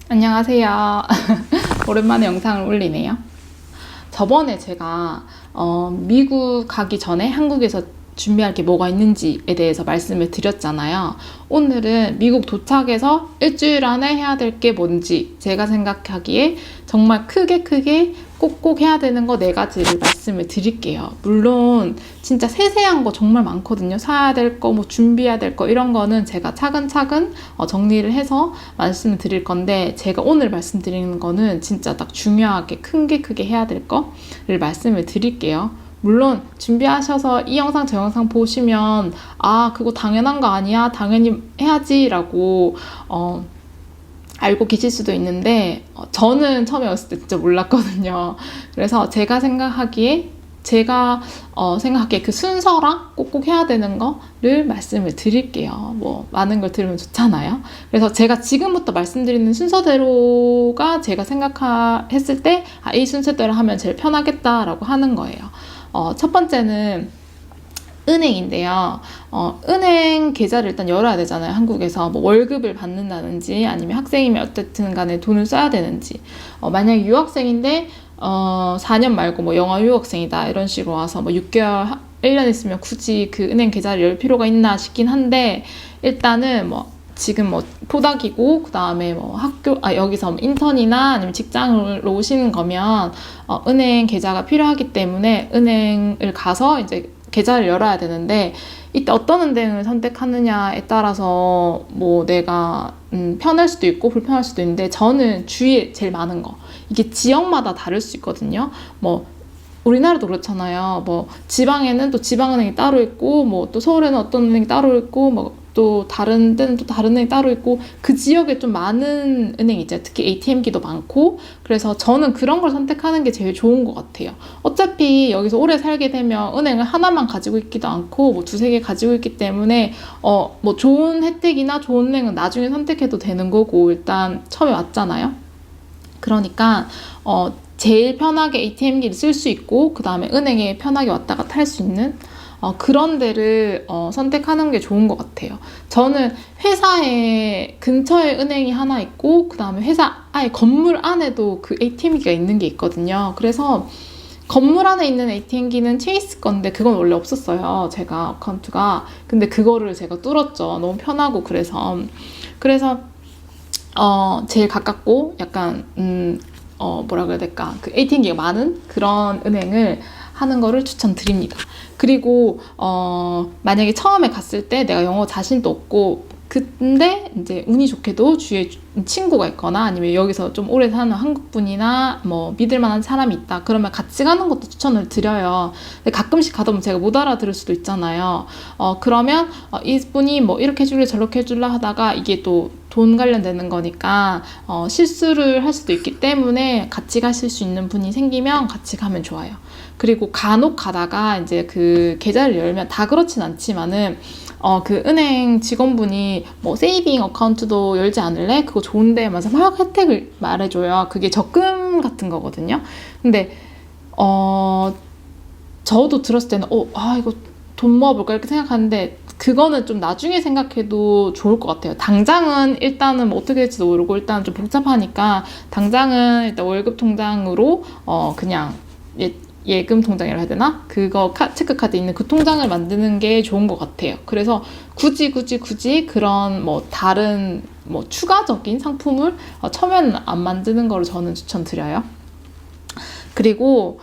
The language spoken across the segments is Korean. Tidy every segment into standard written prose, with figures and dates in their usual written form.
안녕하세요. 오랜만에 영상을 올리네요. 저번에 제가 미국 가기 전에 한국에서 준비할 게 뭐가 있는지에 대해서 말씀을 드렸잖아요. 오늘은 미국 도착해서 일주일 안에 해야 될 게 뭔지 제가 생각하기에 정말 크게 꼭꼭 해야 되는 거 4가지를 말씀을 드릴게요. 물론 진짜 세세한 거 정말 많거든요. 사야 될 거, 뭐 준비해야 될 거 이런 거는 제가 차근차근 정리를 해서 말씀을 드릴 건데, 제가 오늘 말씀드리는 거는 진짜 딱 중요하게 크게 해야 될 거를 말씀을 드릴게요. 물론 준비하셔서 이 영상 저 영상 보시면 그거 당연한 거 아니야? 당연히 해야지 라고 알고 계실 수도 있는데, 저는 처음에 왔을 때 진짜 몰랐거든요. 그래서 제가 생각하기에 그 순서랑 꼭꼭 해야 되는 거를 말씀을 드릴게요. 뭐 많은 걸 들으면 좋잖아요. 그래서 제가 지금부터 말씀드리는 순서대로가 제가 생각했을 때 이 순서대로 하면 제일 편하겠다라고 하는 거예요. 첫 번째는 은행인데요. 은행 계좌를 일단 열어야 되잖아요. 한국에서 뭐 월급을 받는다든지 아니면 학생이면 어쨌든 간에 돈을 써야 되는지, 만약에 유학생인데 4년 말고 뭐 영어 유학생이다 이런 식으로 와서 뭐 6개월 1년 있으면 굳이 그 은행 계좌를 열 필요가 있나 싶긴 한데, 일단은 뭐 지금 뭐 포닥이고 그 다음에 뭐 여기서 뭐 인턴이나 아니면 직장으로 오시는 거면 은행 계좌가 필요하기 때문에 은행을 가서 이제 계좌를 열어야 되는데, 이때 어떤 은행을 선택하느냐에 따라서 뭐 내가 편할 수도 있고 불편할 수도 있는데, 저는 주위에 제일 많은 거, 이게 지역마다 다를 수 있거든요. 뭐 우리나라도 그렇잖아요. 뭐 지방에는 또 지방은행이 따로 있고, 뭐 또 서울에는 어떤 은행이 따로 있고, 뭐 또 다른 데는 또 다른 은행이 따로 있고, 그 지역에 좀 많은 은행이 있잖아요. 특히 ATM기도 많고. 그래서 저는 그런 걸 선택하는 게 제일 좋은 것 같아요. 어차피 여기서 오래 살게 되면 은행을 하나만 가지고 있기도 않고 뭐 2-3개 가지고 있기 때문에 뭐 좋은 혜택이나 좋은 은행은 나중에 선택해도 되는 거고, 일단 처음에 왔잖아요. 그러니까 제일 편하게 ATM기를 쓸 수 있고, 그 다음에 은행에 편하게 왔다 갔다 할 수 있는 그런 데를 선택하는 게 좋은 것 같아요. 저는 회사에 근처에 은행이 하나 있고, 그 다음에 회사 아예 건물 안에도 그 ATM기가 있는 게 있거든요. 그래서 건물 안에 있는 ATM기는 체이스 건데 그건 원래 없었어요. 제가 어카운트가. 근데 그거를 제가 뚫었죠. 너무 편하고. 그래서 제일 가깝고 약간 뭐라 그래야 될까, 그 ATM기가 많은 그런 은행을 하는 거를 추천드립니다. 그리고 만약에 처음에 갔을 때 내가 영어 자신도 없고, 근데 이제 운이 좋게도 주위에 친구가 있거나 아니면 여기서 좀 오래 사는 한국분이나 뭐 믿을 만한 사람이 있다 그러면 같이 가는 것도 추천을 드려요. 근데 가끔씩 가다 보면 제가 못 알아들을 수도 있잖아요. 그러면 이분이 뭐 이렇게 해줄래 저렇게 해줄래 하다가 이게 또 돈 관련되는 거니까 실수를 할 수도 있기 때문에 같이 가실 수 있는 분이 생기면 같이 가면 좋아요. 그리고 간혹 가다가 이제 그 계좌를 열면, 다 그렇진 않지만은 그 은행 직원분이 뭐 세이빙 어카운트도 열지 않을래? 그거 좋은데 하면서 막 혜택을 말해줘요. 그게 적금 같은 거거든요. 근데 저도 들었을 때는 이거 돈 모아볼까 이렇게 생각하는데, 그거는 좀 나중에 생각해도 좋을 것 같아요. 당장은 일단은 뭐 어떻게 될지도 모르고 일단 좀 복잡하니까, 당장은 일단 월급 통장으로 그냥 예금 통장이라 해야 되나? 그거 체크카드 있는 그 통장을 만드는 게 좋은 것 같아요. 그래서 굳이 그런 뭐 다른 뭐 추가적인 상품을 처음에는 안 만드는 거를 저는 추천드려요. 그리고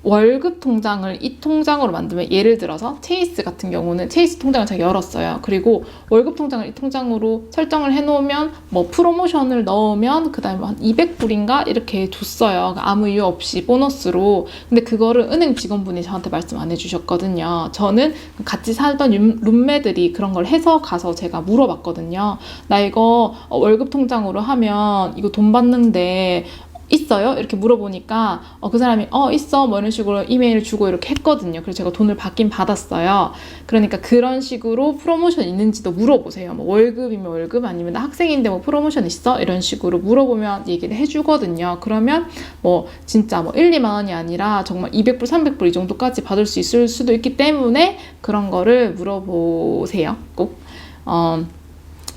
월급 통장을 이 통장으로 만들면, 예를 들어서 체이스 같은 경우는 체이스 통장을 제가 열었어요. 그리고 월급 통장을 이 통장으로 설정을 해놓으면 뭐 프로모션을 넣으면 그 다음에 한 200불인가 이렇게 줬어요. 아무 이유 없이 보너스로. 근데 그거를 은행 직원분이 저한테 말씀 안 해주셨거든요. 저는 같이 살던 룸메들이 그런 걸 해서 가서 제가 물어봤거든요. 나 이거 월급 통장으로 하면 이거 돈 받는데 있어요? 이렇게 물어보니까 그 사람이 있어 뭐 이런 식으로 이메일 주고 이렇게 했거든요. 그래서 제가 돈을 받긴 받았어요. 그러니까 그런 식으로 프로모션 있는지도 물어보세요. 뭐 월급이면 월급, 아니면 나 학생인데 뭐 프로모션 있어? 이런 식으로 물어보면 얘기를 해주거든요. 그러면 뭐 진짜 뭐 1-2만 원이 아니라 정말 200불 300불 이 정도까지 받을 수 있을 수도 있기 때문에 그런 거를 물어보세요. 꼭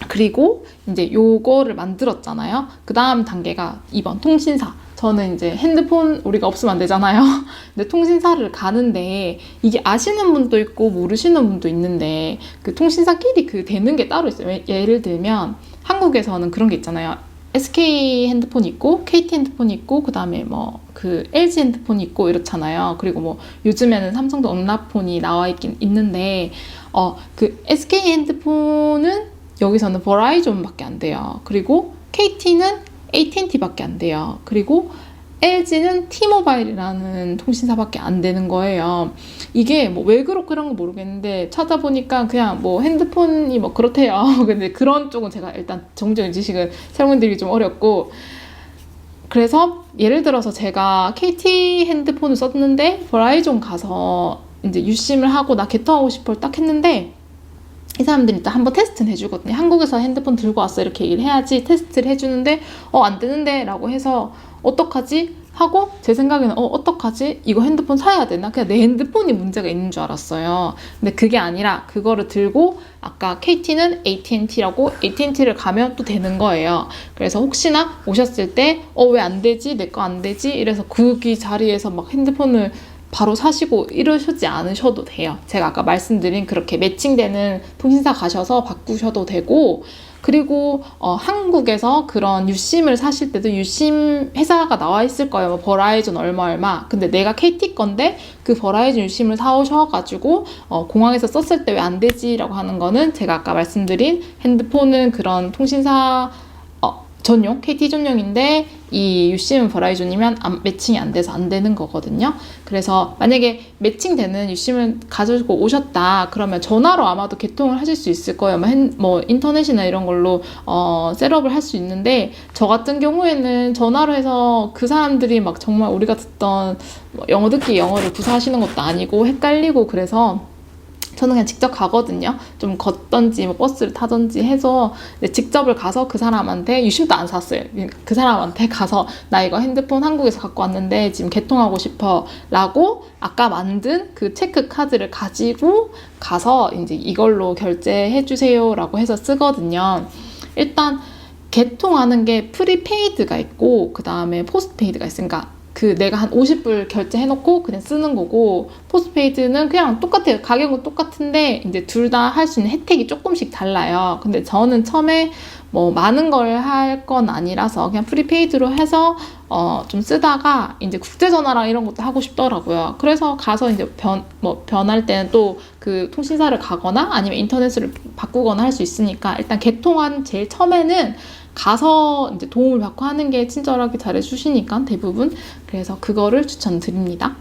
그리고 이제 요거를 만들었잖아요. 그 다음 단계가 2번 통신사. 저는 이제 핸드폰 우리가 없으면 안 되잖아요. 근데 통신사를 가는데 이게 아시는 분도 있고 모르시는 분도 있는데 그 통신사끼리 그 되는 게 따로 있어요. 예를 들면 한국에서는 그런 게 있잖아요. SK 핸드폰 있고 KT 핸드폰 있고 그다음에 뭐 그 LG 핸드폰 있고 이렇잖아요. 그리고 뭐 요즘에는 삼성도 음라폰이 나와 있긴 있는데 그 SK 핸드폰은 여기서는 버라이존밖에 안 돼요. 그리고 KT는 AT&T밖에 안 돼요. 그리고 LG는 T모바일이라는 통신사밖에 안 되는 거예요. 이게 뭐 왜 그렇고 그런 건 모르겠는데 찾아보니까 그냥 뭐 핸드폰이 뭐 그렇대요. 근데 그런 쪽은 제가 일단 정적인 지식은 설명드리기 좀 어렵고, 그래서 예를 들어서 제가 KT 핸드폰을 썼는데 버라이존 가서 이제 유심을 하고 나 개통하고 싶어 딱 했는데 이 사람들이 일단 한번 테스트는 해주거든요. 한국에서 핸드폰 들고 왔어 이렇게 얘기를 해야지 테스트를 해주는데 안 되는데 라고 해서 어떡하지? 하고 제 생각에는 어떡하지? 이거 핸드폰 사야 되나? 그냥 내 핸드폰이 문제가 있는 줄 알았어요. 근데 그게 아니라 그거를 들고 아까 KT는 AT&T라고 AT&T를 가면 또 되는 거예요. 그래서 혹시나 오셨을 때 왜 안 되지? 내 거 안 되지? 이래서 거기 자리에서 막 핸드폰을 바로 사시고 이러시지 않으셔도 돼요. 제가 아까 말씀드린 그렇게 매칭되는 통신사 가셔서 바꾸셔도 되고, 그리고 한국에서 그런 유심을 사실 때도 유심 회사가 나와 있을 거예요. 뭐 버라이즌 얼마 근데 내가 KT 건데 그 버라이즌 유심을 사오셔가지고 공항에서 썼을 때 왜 안 되지? 라고 하는 거는 제가 아까 말씀드린 핸드폰은 그런 통신사 전용, KT 전용인데 이 유심은 버라이존이면 매칭이 안 돼서 안 되는 거거든요. 그래서 만약에 매칭되는 유심을 가지고 오셨다 그러면 전화로 아마도 개통을 하실 수 있을 거예요. 뭐 인터넷이나 이런 걸로 셋업을 할 수 있는데, 저 같은 경우에는 전화로 해서 그 사람들이 막 정말 우리가 듣던 영어 듣기 영어를 구사하시는 것도 아니고 헷갈리고, 그래서 저는 그냥 직접 가거든요. 좀 걷던지 뭐 버스를 타던지 해서 직접을 가서 그 사람한테, 유심도 안 샀어요. 그 사람한테 가서 나 이거 핸드폰 한국에서 갖고 왔는데 지금 개통하고 싶어 라고 아까 만든 그 체크 카드를 가지고 가서 이제 이걸로 결제해 주세요 라고 해서 쓰거든요. 일단 개통하는 게 프리페이드가 있고 그 다음에 포스트페이드가 있으니까 그 내가 한 50불 결제해놓고 그냥 쓰는 거고, 포스트페이드는 그냥 똑같아요. 가격은 똑같은데 이제 둘 다 할 수 있는 혜택이 조금씩 달라요. 근데 저는 처음에 뭐 많은 걸 할 건 아니라서 그냥 프리페이드로 해서 좀 쓰다가 이제 국제전화랑 이런 것도 하고 싶더라고요. 그래서 가서 이제 변할 때는 또 그 통신사를 가거나 아니면 인터넷을 바꾸거나 할 수 있으니까, 일단 개통한 제일 처음에는 가서 이제 도움을 받고 하는 게 친절하게 잘해주시니까 대부분. 그래서 그거를 추천드립니다.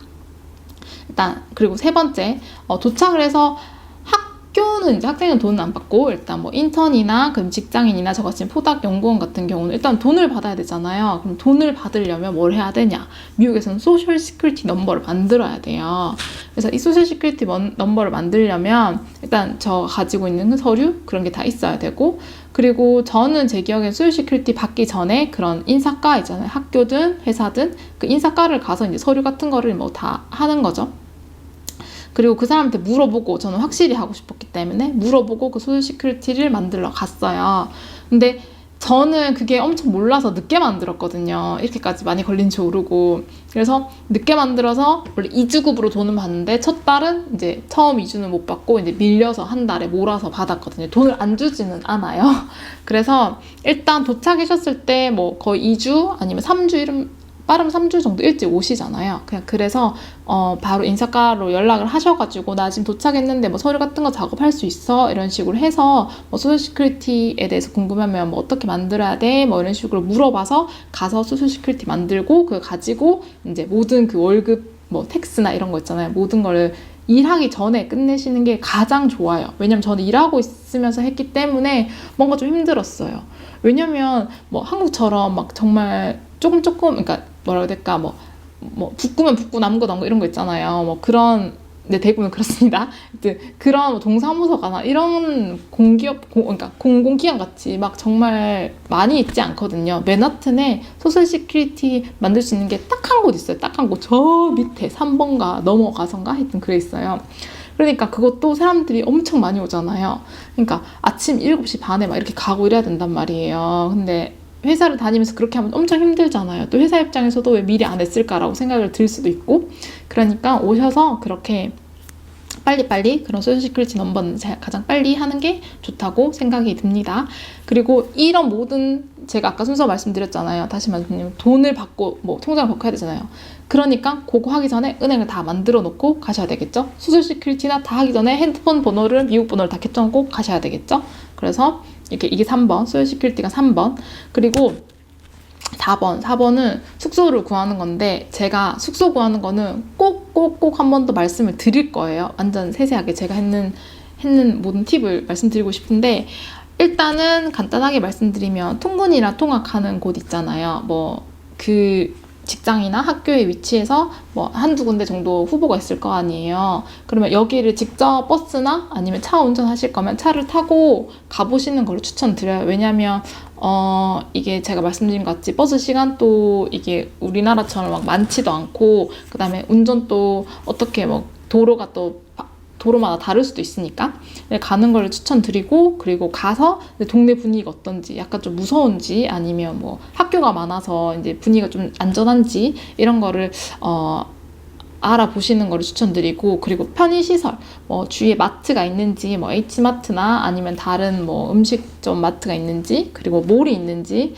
일단 그리고 세 번째, 도착을 해서 학교는 이제 학생은 돈은 안 받고 일단 뭐 인턴이나 그럼 직장인이나 저같이 포닥 연구원 같은 경우는 일단 돈을 받아야 되잖아요. 그럼 돈을 받으려면 뭘 해야 되냐? 미국에서는 소셜 시큐리티 넘버를 만들어야 돼요. 그래서 이 소셜 시큐리티 넘버를 만들려면 일단 저 가지고 있는 그 서류 그런 게 다 있어야 되고, 그리고 저는 제 기억에 소셜 시큐리티 받기 전에 그런 인사과 있잖아요. 학교든 회사든 그 인사과를 가서 이제 서류 같은 거를 뭐 다 하는 거죠. 그리고 그 사람한테 물어보고, 저는 확실히 하고 싶었기 때문에 물어보고 그 소셜 시큐리티를 만들러 갔어요. 근데 저는 그게 엄청 몰라서 늦게 만들었거든요. 이렇게까지 많이 걸린지 모르고. 그래서 늦게 만들어서 원래 2주급으로 돈은 받는데 첫 달은 이제 처음 2주는 못 받고 이제 밀려서 한 달에 몰아서 받았거든요. 돈을 안 주지는 않아요. 그래서 일단 도착하셨을 때 뭐 거의 2주 아니면 3주 이런 빠르면 3주 정도 일찍 오시잖아요. 그냥 그래서 바로 인사과로 연락을 하셔가지고 나 지금 도착했는데 뭐 서류 같은 거 작업할 수 있어? 이런 식으로 해서 뭐 소셜 시큐리티에 대해서 궁금하면 뭐 어떻게 만들어야 돼? 뭐 이런 식으로 물어봐서 가서 소셜 시큐리티 만들고 그걸 가지고 이제 모든 그 월급 뭐 텍스나 이런 거 있잖아요. 모든 거를 일하기 전에 끝내시는 게 가장 좋아요. 왜냐면 저는 일하고 있으면서 했기 때문에 뭔가 좀 힘들었어요. 왜냐면 뭐 한국처럼 막 정말 조금 그러니까 뭐라 해야 될까, 뭐 붓구면 붓고 남은 거 이런 거 있잖아요. 뭐 그런, 네, 대부분 그렇습니다. 그런 뭐 동사무소가나 이런 그러니까 공공기관 같이 막 정말 많이 있지 않거든요. 맨하튼에 소셜 시큐리티 만들 수 있는 게 딱 한 곳 있어요. 딱 한 곳. 저 밑에 3번가 넘어가선가 하여튼 그래 있어요. 그러니까 그것도 사람들이 엄청 많이 오잖아요. 그러니까 아침 7시 반에 막 이렇게 가고 이래야 된단 말이에요. 근데 회사를 다니면서 그렇게 하면 엄청 힘들잖아요. 또 회사 입장에서도 왜 미리 안 했을까라고 생각을 들 수도 있고, 그러니까 오셔서 그렇게 빨리빨리 그런 소셜 시큐리티 넘버는 가장 빨리 하는 게 좋다고 생각이 듭니다. 그리고 이런 모든, 제가 아까 순서 말씀드렸잖아요. 다시 말씀드리면 돈을 받고 뭐 통장을 받고 해야 되잖아요. 그러니까 그거 하기 전에 은행을 다 만들어 놓고 가셔야 되겠죠. 소셜 시큐리티나 다 하기 전에 핸드폰 번호를, 미국 번호를 다 캡처하고 가셔야 되겠죠. 그래서 이게 3번, 소셜 시큐리티가 3번. 그리고 4번은 숙소를 구하는 건데, 제가 숙소 구하는 거는 꼭 한 번 더 말씀을 드릴 거예요. 완전 세세하게 제가 했는 모든 팁을 말씀드리고 싶은데, 일단은 간단하게 말씀드리면 통근이랑 통학하는 곳 있잖아요. 뭐 그 직장이나 학교의 위치에서 뭐 한두 군데 정도 후보가 있을 거 아니에요. 그러면 여기를 직접 버스나 아니면 차 운전하실 거면 차를 타고 가보시는 걸 추천드려요. 왜냐면 이게 제가 말씀드린 것 같이 버스 시간도 이게 우리나라처럼 막 많지도 않고, 그 다음에 운전도 어떻게 뭐 도로가 또 도로마다 다를 수도 있으니까 가는 걸 추천드리고, 그리고 가서 동네 분위기가 어떤지, 약간 좀 무서운지 아니면 뭐 학교가 많아서 이제 분위기가 좀 안전한지 이런 거를 알아보시는 거를 추천드리고, 그리고 편의시설, 뭐 주위에 마트가 있는지, 뭐 H마트나 아니면 다른 뭐 음식점 마트가 있는지, 그리고 몰이 있는지,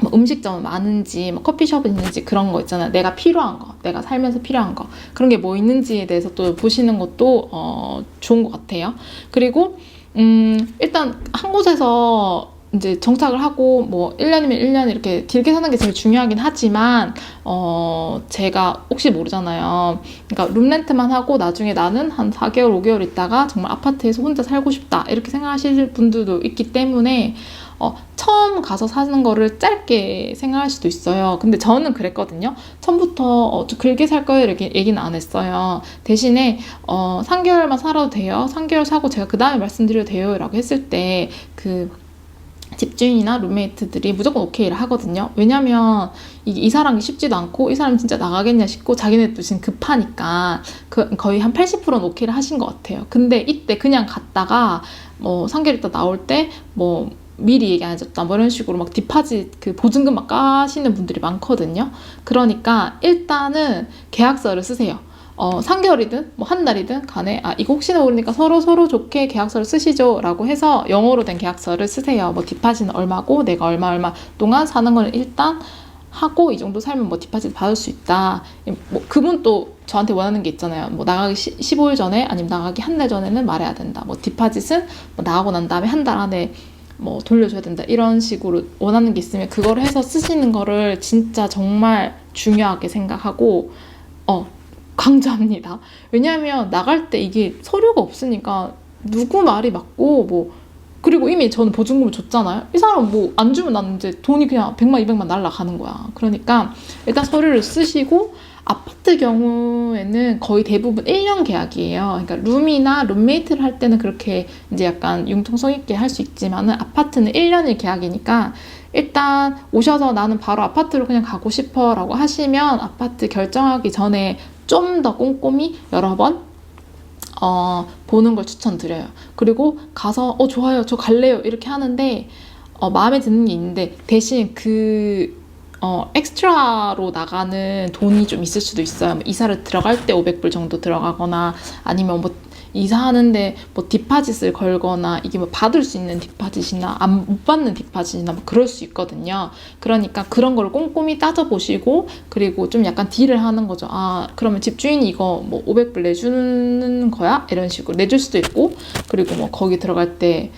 뭐 음식점은 많은지, 뭐 커피숍은 있는지, 그런 거 있잖아요. 내가 필요한 거, 내가 살면서 필요한 거, 그런 게 뭐 있는지에 대해서 또 보시는 것도 좋은 것 같아요. 그리고 일단 한 곳에서 이제 정착을 하고 뭐 1년이면 1년 이렇게 길게 사는 게 제일 중요하긴 하지만, 제가 혹시 모르잖아요. 그러니까 룸렌트만 하고 나중에 나는 한 4개월, 5개월 있다가 정말 아파트에서 혼자 살고 싶다 이렇게 생각하실 분들도 있기 때문에 처음 가서 사는 거를 짧게 생각할 수도 있어요. 근데 저는 그랬거든요. 처음부터 길게 살 거예요 이렇게 얘기는 안 했어요. 대신에 3개월만 살아도 돼요. 3개월 사고 제가 그 다음에 말씀드려도 돼요 라고 했을 때 그 집주인이나 룸메이트들이 무조건 오케이를 하거든요. 왜냐면 이 사람이 쉽지도 않고, 이 사람 진짜 나가겠냐 싶고, 자기네도 지금 급하니까 거의 한 80%는 오케이를 하신 것 같아요. 근데 이때 그냥 갔다가 뭐 3개월 있다 나올 때 뭐 미리 얘기 안 해줬다 뭐 이런 식으로 막 디파짓 그 보증금 막 까시는 분들이 많거든요. 그러니까 일단은 계약서를 쓰세요. 3개월이든 뭐 한 달이든 간에 이거 혹시나 모르니까 서로 좋게 계약서를 쓰시죠 라고 해서 영어로 된 계약서를 쓰세요. 뭐 디파짓은 얼마고 내가 얼마 동안 사는 거는 일단 하고, 이 정도 살면 뭐 디파짓 받을 수 있다. 뭐 그분 또 저한테 원하는 게 있잖아요. 뭐 나가기 15일 전에 아니면 나가기 한 달 전에는 말해야 된다. 뭐 디파짓은 뭐 나가고 난 다음에 한 달 안에 뭐 돌려줘야 된다. 이런 식으로 원하는 게 있으면 그걸 해서 쓰시는 거를 진짜 정말 중요하게 생각하고 강조합니다. 왜냐하면 나갈 때 이게 서류가 없으니까 누구 말이 맞고, 뭐 그리고 이미 저는 보증금을 줬잖아요. 이 사람 뭐 안 주면 나는 이제 돈이 그냥 100만 200만 날라가는 거야. 그러니까 일단 서류를 쓰시고, 아파트 경우에는 거의 대부분 1년 계약이에요. 그러니까 룸이나 룸메이트를 할 때는 그렇게 이제 약간 융통성 있게 할 수 있지만은, 아파트는 1년일 계약이니까 일단 오셔서 나는 바로 아파트로 그냥 가고 싶어 라고 하시면 아파트 결정하기 전에 좀 더 꼼꼼히 여러 번 보는 걸 추천드려요. 그리고 가서 좋아요, 저 갈래요 이렇게 하는데 마음에 드는 게 있는데, 대신 엑스트라로 나가는 돈이 좀 있을 수도 있어요. 뭐 이사를 들어갈 때 500불 정도 들어가거나, 아니면 뭐 이사하는데 뭐 디파짓을 걸거나, 이게 뭐 받을 수 있는 디파짓이나 못 받는 디파짓이나 뭐 그럴 수 있거든요. 그러니까 그런 걸 꼼꼼히 따져보시고, 그리고 좀 약간 딜을 하는 거죠. 그러면 집주인이 이거 뭐 500불 내주는 거야? 이런 식으로 내줄 수도 있고, 그리고 뭐 거기 들어갈 때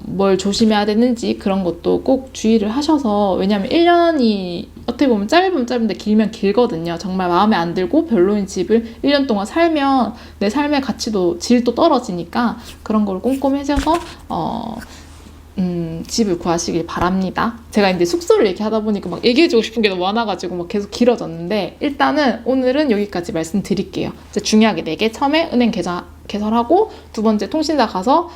뭘 조심해야 되는지 그런 것도 꼭 주의를 하셔서, 왜냐면 1년이 어떻게 보면 짧으면 짧은데 길면 길거든요. 정말 마음에 안 들고 별로인 집을 1년 동안 살면 내 삶의 가치도 질도 떨어지니까, 그런 걸 꼼꼼히 해서 집을 구하시길 바랍니다. 제가 이제 숙소를 얘기하다 보니까 막 얘기해주고 싶은 게 너무 많아가지고 막 계속 길어졌는데, 일단은 오늘은 여기까지 말씀드릴게요. 중요하게 4개. 처음에 은행 계좌 개설하고, 두 번째 통신사 가서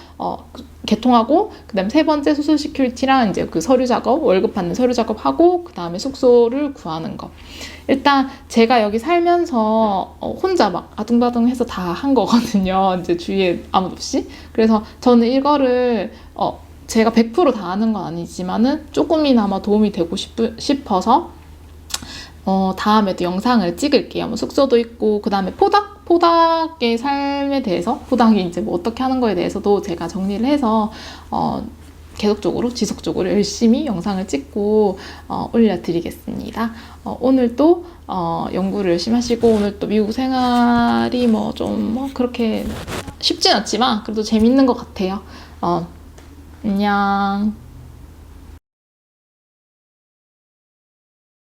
개통하고, 그 다음에 세 번째 소셜 시큐리티랑 이제 그 서류 작업, 월급 받는 서류 작업하고, 그 다음에 숙소를 구하는 거. 일단 제가 여기 살면서 혼자 막 아둥바둥 해서 다 한 거거든요. 이제 주위에 아무도 없이. 그래서 저는 이거를 제가 100%다 하는 건 아니지만은 조금이나마 도움이 되고 싶어서 다음에도 영상을 찍을게요. 뭐 숙소도 있고, 그 다음에 포닥의 삶에 대해서, 포닥이 이제 뭐 어떻게 하는 거에 대해서도 제가 정리를 해서, 계속적으로, 지속적으로 열심히 영상을 찍고, 올려드리겠습니다. 오늘 또, 연구를 열심히 하시고, 오늘 또 미국 생활이 그렇게 쉽진 않지만, 그래도 재밌는 것 같아요. 안녕.